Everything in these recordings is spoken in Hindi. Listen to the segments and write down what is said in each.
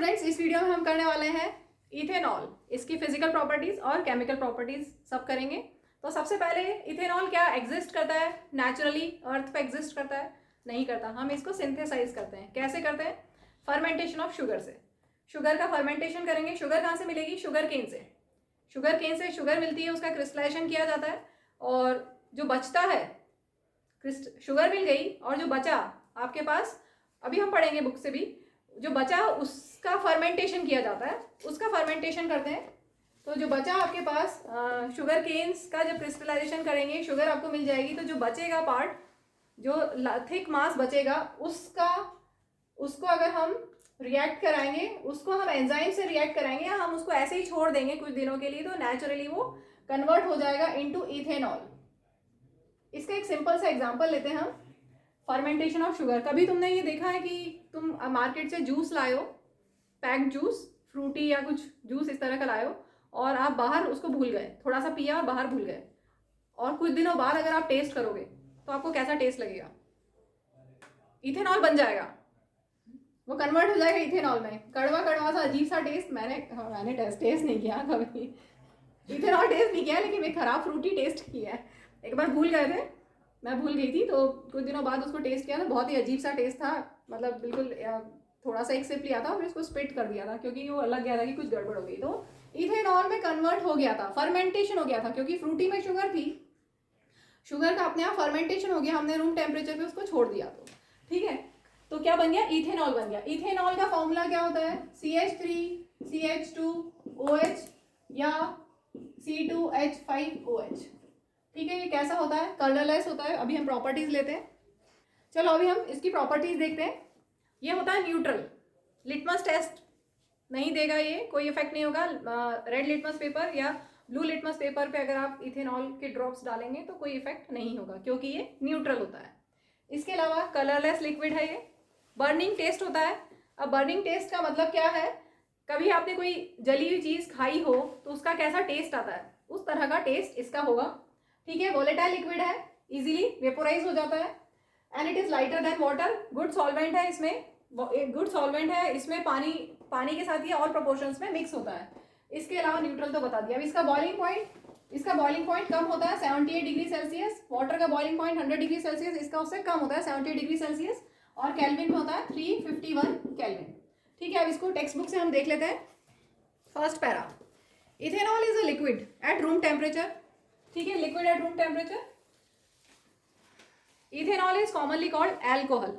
स्टूडेंट्स, इस वीडियो में हम करने वाले हैं इथेनॉल, इसकी फिजिकल प्रॉपर्टीज और केमिकल प्रॉपर्टीज सब करेंगे। तो सबसे पहले इथेनॉल क्या एग्जिस्ट करता है नेचुरली, अर्थ पे एग्जिस्ट करता है? नहीं करता। हम इसको सिंथेसाइज करते हैं। कैसे करते हैं? फर्मेंटेशन ऑफ शुगर से। शुगर का फर्मेंटेशन करेंगे। शुगर कहाँ से मिलेगी? शुगर केन से। शुगर केन से शुगर मिलती है, उसका क्रिस्टलाइजेशन किया जाता है और जो बचता है, शुगर मिल गई और जो बचा आपके पास, अभी हम पढ़ेंगे बुक से भी, जो बचा उसका फर्मेंटेशन किया जाता है, उसका फर्मेंटेशन करते हैं। तो जो बचा आपके पास शुगर केन्स का जब क्रिस्टलाइजेशन करेंगे, शुगर आपको मिल जाएगी, तो जो बचेगा पार्ट, जो थिक मास बचेगा, उसको अगर हम रिएक्ट कराएंगे, उसको हम एंजाइम से रिएक्ट कराएंगे या हम उसको ऐसे ही छोड़ देंगे कुछ दिनों के लिए, तो नेचुरली वो कन्वर्ट हो जाएगा इनटू इथेनॉल। इसका एक सिंपल सा एग्जांपल लेते हैं हम, फर्मेंटेशन ऑफ शुगर। कभी तुमने ये देखा है कि तुम मार्केट से जूस लाए हो, पैक्ड जूस, फ्रूटी या कुछ जूस इस तरह का लाए हो, और आप बाहर उसको भूल गए, थोड़ा सा पिया और बाहर भूल गए, और कुछ दिनों बाद अगर आप टेस्ट करोगे तो आपको कैसा टेस्ट लगेगा? इथेनॉल बन जाएगा, वो कन्वर्ट हो जाएगा इथेनॉल में। कड़वा कड़वा सा अजीब सा टेस्ट। मैंने टेस्ट नहीं किया कभी, इथेनॉल टेस्ट नहीं किया, लेकिन एक खराब फ्रूटी टेस्ट किया है। एक बार भूल गए थे, मैं भूल गई थी, तो कुछ दिनों बाद उसको टेस्ट किया था, बहुत ही अजीब सा टेस्ट था। मतलब बिल्कुल थोड़ा सा एक सिप लिया था और फिर उसको स्पिट कर दिया था, क्योंकि वो लग गया था कि कुछ गड़बड़ हो गई। तो इथेनॉल में कन्वर्ट हो गया था, फर्मेंटेशन हो गया था, क्योंकि फ्रूटी में शुगर थी, शुगर का अपने आप फर्मेंटेशन हो गया, हमने रूम टेम्परेचर पे उसको छोड़ दिया। तो ठीक है, तो क्या बन गया? इथेनॉल बन गया। इथेनॉल का फॉर्मूला क्या होता है? CH3CH2OH या C2H5OH। ठीक है, ये कैसा होता है? कलरलेस होता है। अभी हम प्रॉपर्टीज लेते हैं। चलो अभी हम इसकी प्रॉपर्टीज देखते हैं। ये होता है न्यूट्रल। लिटमस टेस्ट नहीं देगा, ये कोई इफेक्ट नहीं होगा। रेड लिटमस पेपर या ब्लू लिटमस पेपर पे अगर आप इथेनॉल के ड्रॉप्स डालेंगे तो कोई इफेक्ट नहीं होगा, क्योंकि ये न्यूट्रल होता है। इसके अलावा कलरलेस लिक्विड है ये। बर्निंग टेस्ट होता है। अब बर्निंग टेस्ट का मतलब क्या है? कभी आपने कोई जली हुई चीज़ खाई हो तो उसका कैसा टेस्ट आता है, उस तरह का टेस्ट इसका होगा। ठीक है, वोलेटाइल लिक्विड है, इजीली वेपोराइज हो जाता है, and it is lighter than water. Good solvent है इसमें, एक गुड सॉल्वेंट है इसमें। पानी के साथ ये और प्रोपोर्शंस में मिक्स होता है। इसके अलावा न्यूट्रल तो बता दिया। अब इसका बॉइलिंग पॉइंट कम होता है 78 डिग्री सेल्सियस। वाटर का बॉइलिंग पॉइंट 100 डिग्री सेल्सियस, इसका उससे कम होता है 70 डिग्री सेल्सियस, और केल्विन में होता है 351 केल्विन। ठीक है, अब इसको टेक्स्ट बुक से हम देख लेते हैं। First para, ethanol is a liquid at room temperature. ठीक है, liquid at room temperature. Ethanol is commonly called alcohol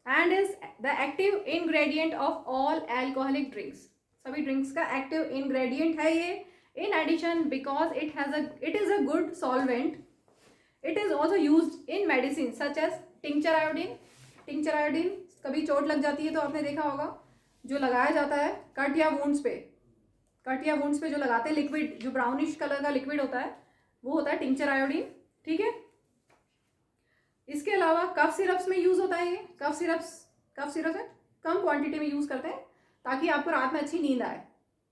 and is the active ingredient of all alcoholic drinks. सभी ड्रिंक्स का एक्टिव इंग्रेडिएंट है ये। In addition, because it is a good solvent, it is also used in medicine such as tincture iodine. Tincture iodine, कभी चोट लग जाती है तो आपने देखा होगा, जो लगाया जाता है कट या वुंड्स पे जो लगाते हैं, लिक्विड जो ब्राउनिश कलर का लिक्विड होता है, वो होता है टिंक्चर आयोडीन। ठीक है, इसके अलावा कफ सिरप्स में यूज होता है ये। कफ सिरप है, कम क्वांटिटी में यूज करते हैं ताकि आपको रात में अच्छी नींद आए,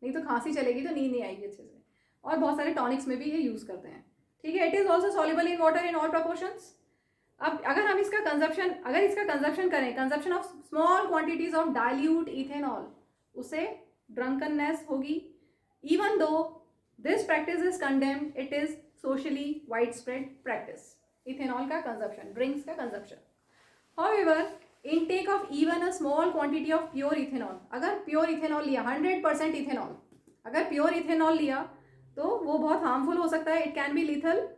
नहीं तो खांसी चलेगी तो नींद नहीं आएगी अच्छे से। और बहुत सारे टॉनिक्स में भी ये यूज करते हैं। ठीक है, it is also soluble in water in all proportions. अब अगर हम इसका कंजप्शन करें, consumption of small quantities of dilute ethanol, उससे ड्रंकननेस होगी। Even though this practice is condemned, it is socially wide spread practice. Ethanol का कंजप्शन, ड्रिंक्स का consumption. However, intake of even a small quantity of pure ethanol, अगर प्योर इथेनॉल लिया, 100% इथेनॉल, अगर प्योर इथेनॉल लिया तो वो बहुत हार्मफुल हो सकता है। It can be lethal.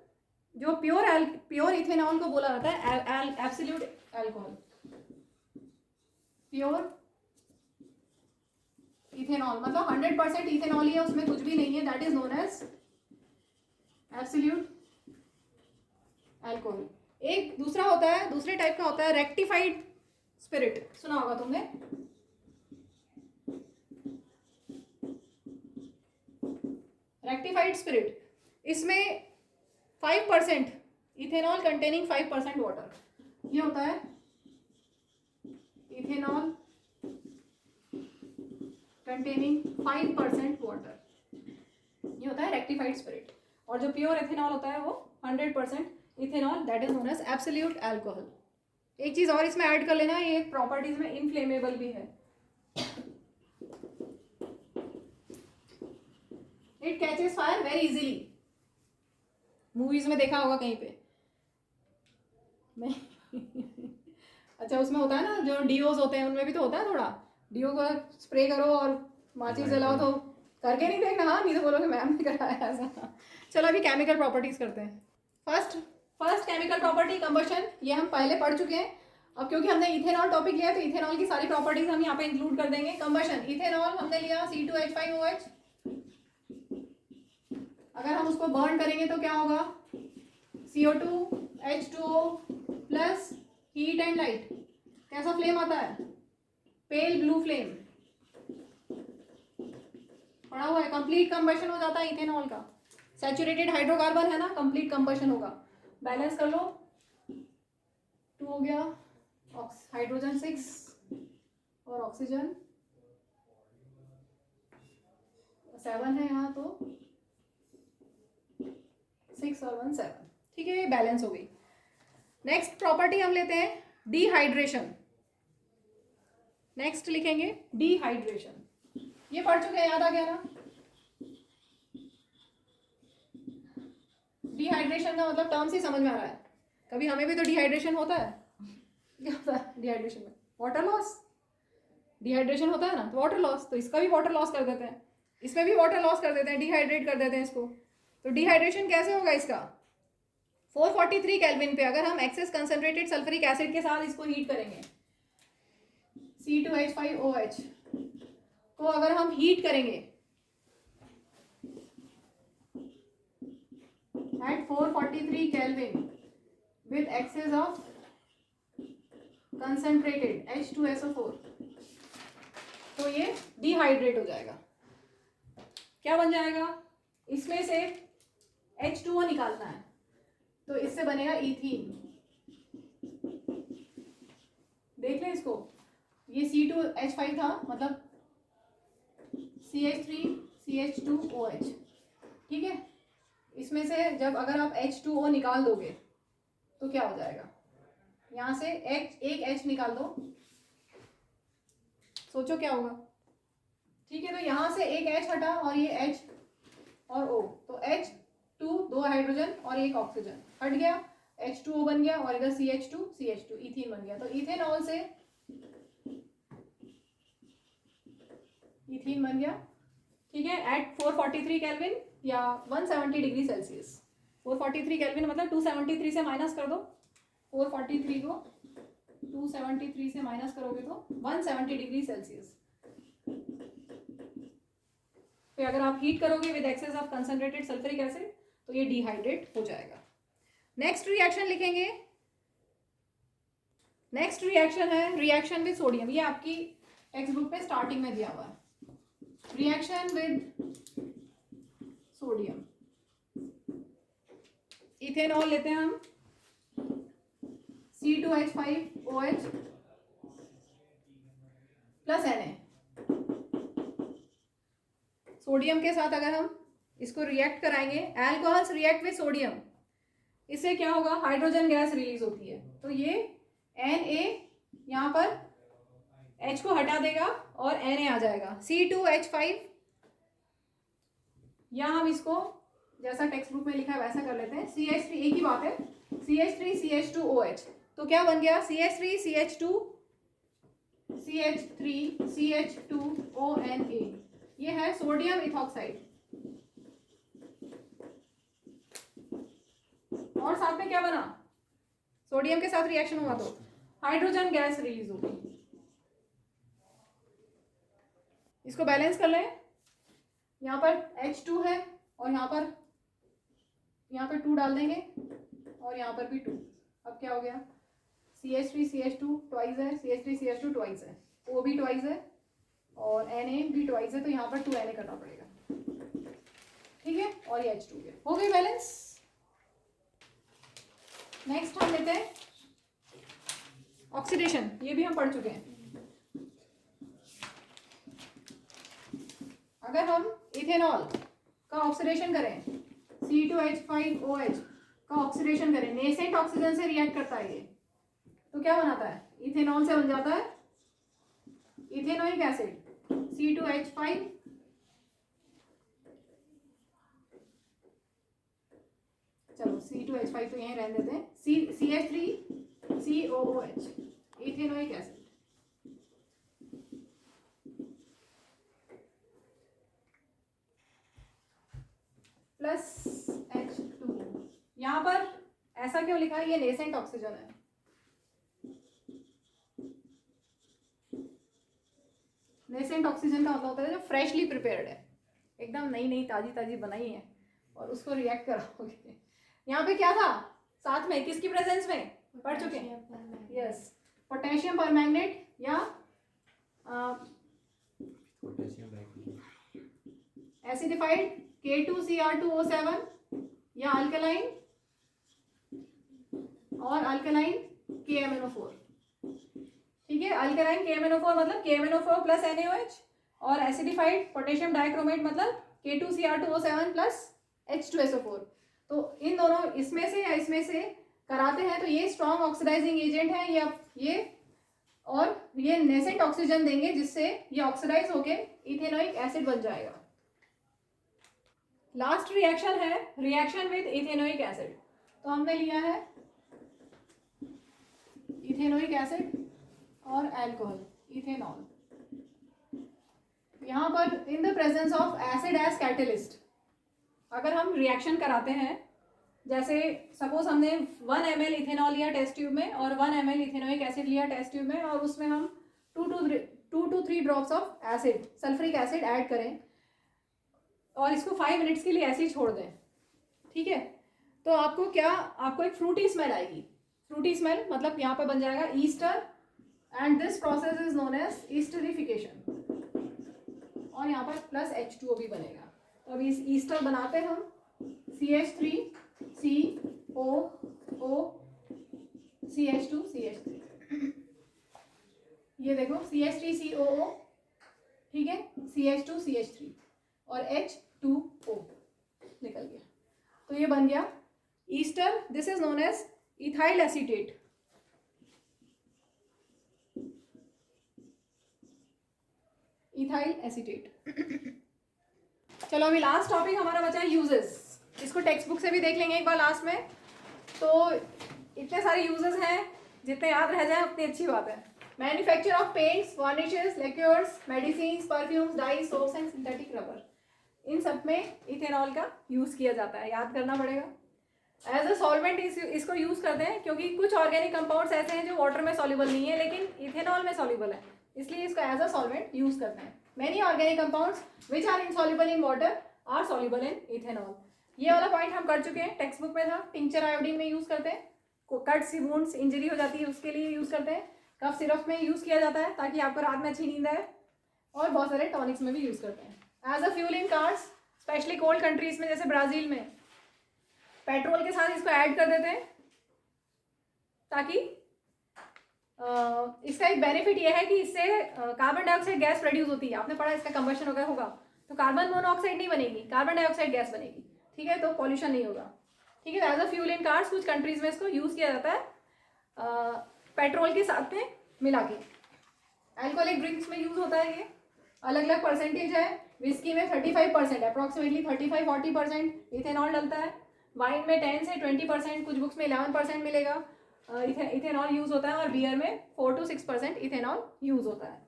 जो प्योर इथेनॉल को बोला जाता है एब्सोल्यूट अल्कोहल। प्योर इथेनॉल मतलब 100% इथेनॉल ही है, उसमें कुछ भी नहीं है, that is known as absolute alcohol. एक दूसरा होता है, दूसरे टाइप का होता है रेक्टिफाइड स्पिरिट, सुना होगा तुमने। रेक्टिफाइड स्पिरिट, इसमें 5% इथेनॉल कंटेनिंग 5% वाटर, ये होता है इथेनॉल कंटेनिंग 5% वाटर, ये होता है रेक्टिफाइड स्पिरिट। और जो प्योर इथेनॉल होता है वो 100% ethanol, that is known as absolute alcohol. एक चीज और इसमें ऐड कर लेना, ये प्रॉपर्टीज में इनफ्लेमेबल भी है। It catches fire very easily. Movies में देखा होगा कहीं पे, नहीं अच्छा उसमें होता है ना जो डीओज होते हैं उनमें भी तो होता है थोड़ा, डीओ को स्प्रे करो और माचिस जलाओ तो करके नहीं देखना, हाँ नहीं तो बोलोगे मैम ने कराया ऐसा। चलो अभी केमिकल प्रॉपर्टीज करते हैं। फर्स्ट केमिकल प्रॉपर्टी कंबशन, ये हम पहले पढ़ चुके हैं। अब क्योंकि हमने इथेनॉल टॉपिक लिया है तो इथेनॉल की सारी प्रॉपर्टीज हम यहाँ पे इंक्लूड कर देंगे। कंबशन, इथेनॉल हमने लिया C2H5OH, अगर हम उसको बर्न करेंगे तो क्या होगा, CO2H2O plus heat and light, कैसा फ्लेम आता है, पेल ब्लू फ्लेम पड़ा हुआ है। कंप्लीट कंबशन हो जाता है इथेनॉल का, सैचुरेटेड हाइड्रोकार्बन है ना, कंप्लीट कंबशन होगा। बैलेंस कर लो, 2 हो गया, हाइड्रोजन 6 और ऑक्सीजन 7 है यहाँ, तो 6 और 1 7, ठीक है, ये बैलेंस हो गई। नेक्स्ट प्रॉपर्टी हम लेते हैं डिहाइड्रेशन। नेक्स्ट लिखेंगे डिहाइड्रेशन, ये पढ़ चुके हैं, याद आ गया ना। डिहाइड्रेशन का मतलब टर्म्स ही समझ में आ रहा है, कभी हमें भी तो डिहाइड्रेशन होता है, क्या होता है डिहाइड्रेशन में, वाटर लॉस, डिहाइड्रेशन होता है ना, तो वाटर लॉस, तो इसका भी वाटर लॉस कर देते हैं, इसमें भी वाटर लॉस कर देते हैं, डिहाइड्रेट कर देते हैं इसको। तो डिहाइड्रेशन कैसे होगा इसका, 443 केल्विन पे अगर हम एक्सेस कंसंट्रेटेड सल्फ्यूरिक एसिड के साथ इसको हीट करेंगे, C2H5OH को अगर हम हीट करेंगे at 443 Kelvin with excess of concentrated H2SO4, तो ये डिहाइड्रेट हो जाएगा। क्या बन जाएगा, इसमें से H2O निकालना है तो इससे बनेगा इथीन। देख लें इसको, ये C2H5 था, मतलब CH3CH2OH, ठीक है। इसमें से जब अगर आप H2O निकाल दोगे तो क्या हो जाएगा, यहाँ से एक H निकाल दो, सोचो क्या होगा, ठीक है। तो यहाँ से एक H हटा और ये H और O, तो H2 2 हाइड्रोजन और एक ऑक्सीजन हट गया, H2O बन गया और इधर CH2 इथीन बन गया। तो इथेनॉल से इथीन बन गया, ठीक है, एट 443 केल्विन या 170 डिग्री सेल्सियस। 443 केल्विन मतलब 273 से माइनस कर दो, 443 को 273 से माइनस करोगे तो 170 डिग्री सेल्सियस पे अगर आप हीट करोगे with excess of concentrated sulphuric acid तो ये डिहाइड्रेट हो जाएगा। नेक्स्ट रिएक्शन लिखेंगे, नेक्स्ट रिएक्शन है रिएक्शन विद सोडियम, ये आपकी टेक्स्ट बुक पे स्टार्टिंग में दिया हुआ है, रिएक्शन विद सोडियम। इथेनॉल लेते हैं हम, C2H5OH प्लस Na, सोडियम के साथ अगर हम इसको रिएक्ट कराएंगे, अल्कोहल्स रिएक्ट विद सोडियम, इससे क्या होगा, हाइड्रोजन गैस रिलीज होती है, तो ये Na यहाँ पर H को हटा देगा और Na आ जाएगा, C2H5, या हम इसको जैसा टेक्स्ट बुक में लिखा है वैसा कर लेते हैं, CH3, एक ही बात है, CH3CH2OH, तो क्या बन गया, CH3CH2ONA, ये है सोडियम इथॉक्साइड। और साथ में क्या बना, सोडियम के साथ रिएक्शन हुआ तो हाइड्रोजन गैस रिलीज होगी। इसको बैलेंस कर लें, यहाँ पर H2 है और यहाँ पर 2 डाल देंगे और यहाँ पर भी 2, अब क्या हो गया, CH3CH2 ट्वाइस है, CH3CH2 ट्वाइस है, O भी ट्वाइस है और Na भी ट्वाइस है, तो यहाँ पर 2 Na करना पड़ेगा, ठीक है, और ये H2 है, हो गई बैलेंस। नेक्स्ट हम लेते हैं ऑक्सीडेशन, ये भी हम पढ़ चुके हैं। अगर हम इथेनॉल का ऑक्सीडेशन करें, C2H5OH का ऑक्सीडेशन करें, नेसेंट ऑक्सीजन से रिएक्ट करता है ये, तो क्या बनाता है, इथेनॉल से बन जाता है इथेनोइक एसिड, C2H5 चलो C2H5 तो यहीं रहने देते हैं, CH3COOH, ethanoic acid. Plus H2। यहाँ पर ऐसा क्यों लिखा है, ये नेसेंट ऑक्सीजन है। नेसेंट ऑक्सीजन का मतलब होता है जो फ्रेशली प्रिपेयर्ड है, एकदम नई नई ताजी ताजी बनाई है और उसको रिएक्ट कराओगे। यहाँ पे क्या था साथ में, किसकी प्रेजेंस में पढ़ चुके हैं, यस, पोटेशियम परमैंगनेट या एसिडिफाइड K2Cr2O7 या अल्कलाइन और अल्कलाइन KMnO4। ठीक है, अल्कलाइन KMnO4 मतलब KMnO4 प्लस NaOH, और एसिडिफाइड पोटेशियम डाइक्रोमेट मतलब K2Cr2O7 प्लस H2SO4। तो इन दोनों इसमें से या इसमें से कराते हैं तो ये स्ट्रॉन्ग ऑक्सीडाइजिंग एजेंट है ये और ये नेसेंट ऑक्सीजन देंगे जिससे ये ऑक्सीडाइज होके इथेनोइक एसिड बन जाएगा। लास्ट रिएक्शन है रिएक्शन विद इथेनोइक एसिड। तो हमने लिया है इथेनोइक एसिड और अल्कोहल इथेनॉल, यहाँ पर in the presence of acid as catalyst अगर हम रिएक्शन कराते हैं, जैसे सपोज हमने 1 ml इथेनॉल लिया टेस्ट ट्यूब में और 1 ml इथेनोइक एसिड लिया टेस्ट ट्यूब में, और उसमें हम 2 to 3 drops of acid sulphuric acid add करें और इसको 5 मिनट्स के लिए ऐसे ही छोड़ दें। ठीक है, तो आपको एक फ्रूटी स्मेल आएगी। फ्रूटी स्मेल मतलब यहाँ पे बन जाएगा ester, and this process is known as esterification, और यहाँ पर प्लस H2O भी बनेगा। तो अभी इस ईस्टर बनाते हम CH3COO CH2CH3, ये देखो CH3COO, ठीक है, CH2CH3 और H2O निकल गया। तो ये बन गया ester, this is known as ethyl acetate. Ethyl acetate. चलो अभी लास्ट टॉपिक हमारा बचा है यूजेस। इसको टेक्स्ट बुक से भी देख लेंगे एक बार लास्ट में। तो इतने सारे यूजेस हैं, जितने याद रह जाए उतनी अच्छी बात है। Manufacture of paints, varnishes, liquors, medicine, perfumes, dye, soaps and synthetic rubber, इन सब में इथेनॉल का यूज़ किया जाता है, याद करना पड़ेगा। एज अ सॉल्वेंट इसको यूज़ करते हैं क्योंकि कुछ ऑर्गेनिक कंपाउंड्स ऐसे हैं जो वाटर में सॉल्युबल नहीं है लेकिन इथेनॉल में सॉल्युबल है, इसलिए इसको एज अ सॉल्वेंट यूज़ करते हैं। Many organic compounds which are insoluble in water are soluble in ethanol. ये वाला पॉइंट हम कर चुके हैं, टेक्स्ट बुक में था। टिंचर आयोडीन में यूज़ करते हैं, कट्स वुंड्स इंजरी हो जाती है उसके लिए यूज़ करते हैं। कफ सिरप में यूज़ किया जाता है ताकि आपको रात में अच्छी नींद आए, और बहुत सारे टॉनिक्स में भी यूज़ करते हैं। As a fuel in cars, specially cold countries में जैसे ब्राज़ील में पेट्रोल के साथ इसको ऐड कर देते हैं ताकि इसका एक बेनिफिट ये है कि इससे कार्बन डाइऑक्साइड गैस प्रोड्यूस होती है। आपने पढ़ा इसका कंबशन वगैरह होगा तो कार्बन मोनोऑक्साइड नहीं बनेगी, कार्बन डाइऑक्साइड गैस बनेगी। ठीक है, तो पॉल्यूशन नहीं होगा। ठीक है, as a fuel in cars कुछ कंट्रीज में इसको यूज़ किया जाता है पेट्रोल के साथ में मिला के। अल्कोहलिक ड्रिंक्स में यूज़ होता है, ये अलग अलग परसेंटेज है। विस्की में 35% अप्रॉक्सीमेटली 35-40% इथेनॉल डलता है। वाइन में 10 से 20%, कुछ बुक्स में 11% मिलेगा इथेनॉल यूज़ होता है, और बियर में 4 to 6% इथेनॉल यूज़ होता है।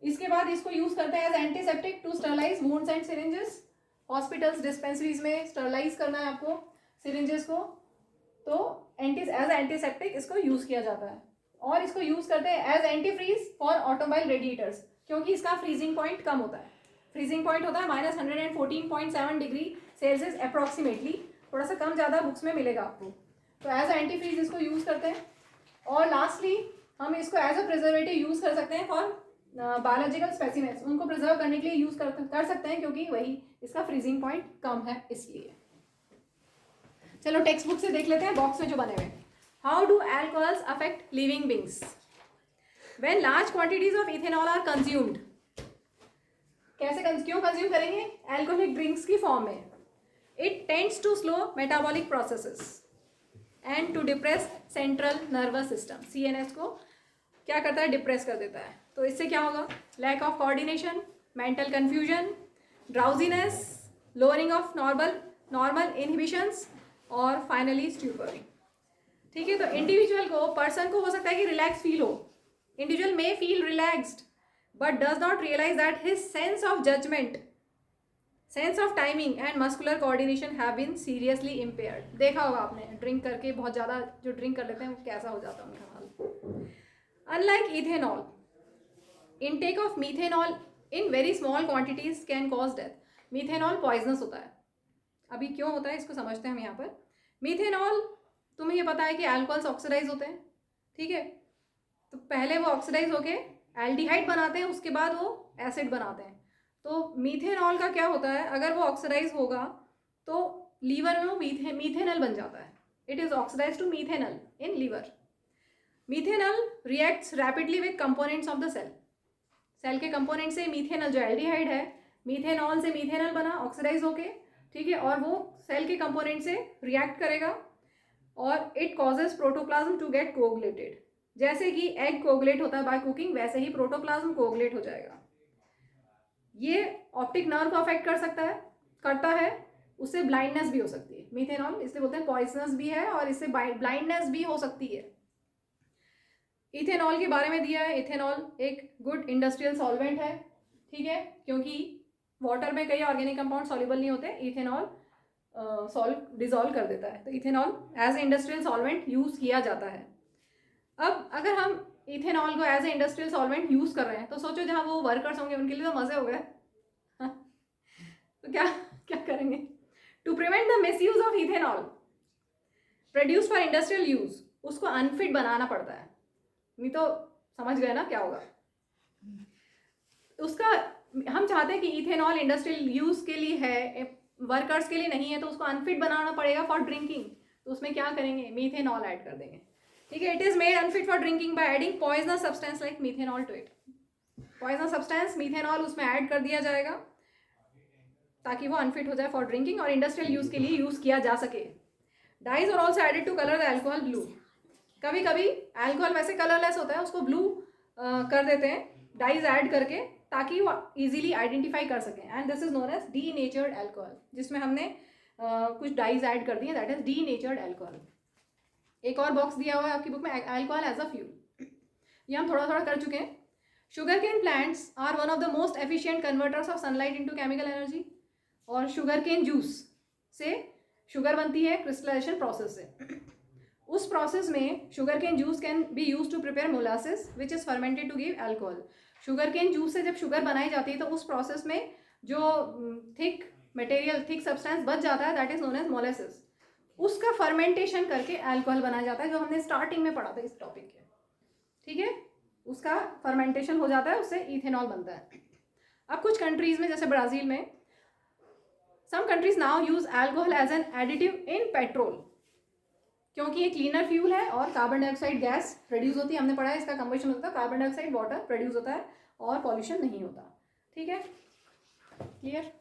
इसके बाद इसको यूज़ करते हैं as antiseptic to sterilize wounds and syringes. Hospitals dispensaries में स्टरलाइज करना है आपको सिरिंजेस को, तो एज एंटीसेप्टिक इसको यूज़ किया जाता है। और इसको यूज़ करते हैं as anti freeze for automobile radiators, क्योंकि इसका फ्रीजिंग पॉइंट कम होता है। फ्रीजिंग पॉइंट होता है -114.7 डिग्री सेल्सियस अप्रॉक्सीमेटली, थोड़ा सा कम ज़्यादा बुक्स में मिलेगा आपको। तो एज एंटी फ्रीज इसको यूज़ करते हैं। और लास्टली हम इसको एज अ प्रिजर्वेटिव यूज़ कर सकते हैं फॉर बायोलॉजिकल स्पेसिमेंस, उनको प्रिजर्व करने के लिए यूज़ कर सकते हैं क्योंकि वही इसका फ्रीजिंग पॉइंट कम है इसलिए। चलो टेक्स्ट बुक से देख लेते हैं बॉक्स में जो बने हुए। How do alcohols affect living beings? When large quantities of ethanol are consumed, कैसे क्यों कंज्यूम करेंगे? अल्कोहलिक ड्रिंक्स की फॉर्म में। It tends to slow metabolic processes and to depress central nervous system. CNS को क्या करता है? डिप्रेस कर देता है। तो इससे क्या होगा? Lack of coordination, mental confusion, drowsiness, lowering of normal inhibitions, और फाइनली स्ट्यूपर। ठीक है, तो इंडिविजुअल को, पर्सन को हो सकता है कि रिलैक्स फील हो, individual may feel relaxed but does not realise that his sense of judgement, sense of timing and muscular coordination have been seriously impaired. देखा होगा आपने ड्रिंक करके, बहुत ज़्यादा जो ड्रिंक कर लेते हैं वो कैसा हो जाता है उनका हाल। Unlike ethanol, intake of methanol in very small quantities can cause death. Methanol poisonous होता है। अभी क्यों होता है इसको समझते हैं हम यहाँ पर। मीथेनॉल, तुम्हें ये पता है कि अल्कोहल्स ऑक्सीडाइज होते हैं, ठीक है, तो पहले वो ऑक्सीडाइज होके एल्डिहाइड बनाते हैं, उसके बाद वो एसिड बनाते हैं। तो मीथेनॉल का क्या होता है, अगर वो ऑक्सीडाइज होगा तो लीवर में वो मीथेनल बन जाता है। It is oxidise to methanal in liver. Methanal reacts rapidly with components of the cell. Cell के कंपोनेंट से मीथेनल जो एल्डिहाइड है, मीथेनॉल से मीथेनल बना ऑक्सीडाइज होके, ठीक है, और वो सेल के कंपोनेंट से रिएक्ट करेगा और it causes protoplasm to get coagulated. जैसे कि एग कोगुलेट होता है बाय कुकिंग, वैसे ही प्रोटोप्लाज्म कोगुलेट हो जाएगा। ये ऑप्टिक नर्व को अफेक्ट कर सकता है, करता है, उससे ब्लाइंडनेस भी हो सकती है। मीथेनॉल इसलिए बोलते हैं पॉइजनस भी है और इससे ब्लाइंडनेस भी हो सकती है। इथेनॉल के बारे में दिया है, इथेनॉल एक गुड इंडस्ट्रियल सॉल्वेंट है, ठीक है, क्योंकि वाटर में कई ऑर्गेनिक कंपाउंड सॉल्युबल नहीं होते, इथेनॉल डिजोल्व कर देता है। तो ethanol as a industrial solvent use किया जाता है। अब अगर हम इथेनॉल को as a industrial solvent use कर रहे हैं तो सोचो जहाँ वो वर्कर्स होंगे उनके लिए तो मजे हो गए। तो क्या क्या करेंगे to prevent the misuse of ethanol produce for industrial use, उसको अनफिट बनाना पड़ता है, नहीं तो समझ गए ना क्या होगा उसका। हम चाहते हैं कि इथेनॉल इंडस्ट्रियल यूज के लिए है, वर्कर्स के लिए नहीं है, तो उसको अनफिट बनाना पड़ेगा फॉर ड्रिंकिंग। तो उसमें क्या करेंगे, मीथेनॉल ऐड कर देंगे, ठीक है। It is made unfit for drinking by adding poisonous substance like methanol to it. Poisonous substance methanol उसमें ऐड कर दिया जाएगा ताकि वो अनफिट हो जाए फॉर ड्रिंकिंग और इंडस्ट्रियल यूज के लिए यूज किया जा सके। Dyes are also added to colour the alcohol blue. कभी कभी एल्कोहल वैसे कलरलेस होता है, उसको ब्लू कर देते हैं डाइज ऐड करके ताकि वो इजीली आइडेंटिफाई कर सकें, and this is known as denatured alcohol, जिसमें हमने कुछ डाइज ऐड कर दिए, that is denatured alcohol. एक और बॉक्स दिया हुआ है आपकी बुक में, अल्कोहल एज अ फ्यूल, ये हम थोड़ा थोड़ा कर चुके हैं। Sugar cane plants are one of the most efficient converters of sunlight into chemical energy. और शुगर केन जूस से शुगर बनती है क्रिस्टलाइजेशन प्रोसेस से। उस प्रोसेस में sugar cane juice can be use to prepare molasses which is fermented to give alcohol. Sugar cane juice से जब शुगर बनाई जाती है तो उस प्रोसेस में जो थिक मटेरियल, थिक सब्सटेंस बच जाता है, that is known as molasses. उसका फर्मेंटेशन करके अल्कोहल बनाया जाता है, जो हमने स्टार्टिंग में पढ़ा था इस टॉपिक के, ठीक है। उसका फर्मेंटेशन हो जाता है, उससे इथेनॉल बनता है। अब कुछ कंट्रीज में, जैसे ब्राज़ील में, some countries now use alcohol as an additive in petrol, क्योंकि ये क्लीनर फ्यूल है और कार्बन डाइऑक्साइड गैस प्रोड्यूस होती है। हमने पढ़ा है इसका कंबशन होता है, कार्बन डाइऑक्साइड वाटर प्रोड्यूस होता है और पॉल्यूशन नहीं होता, ठीक है, क्लियर।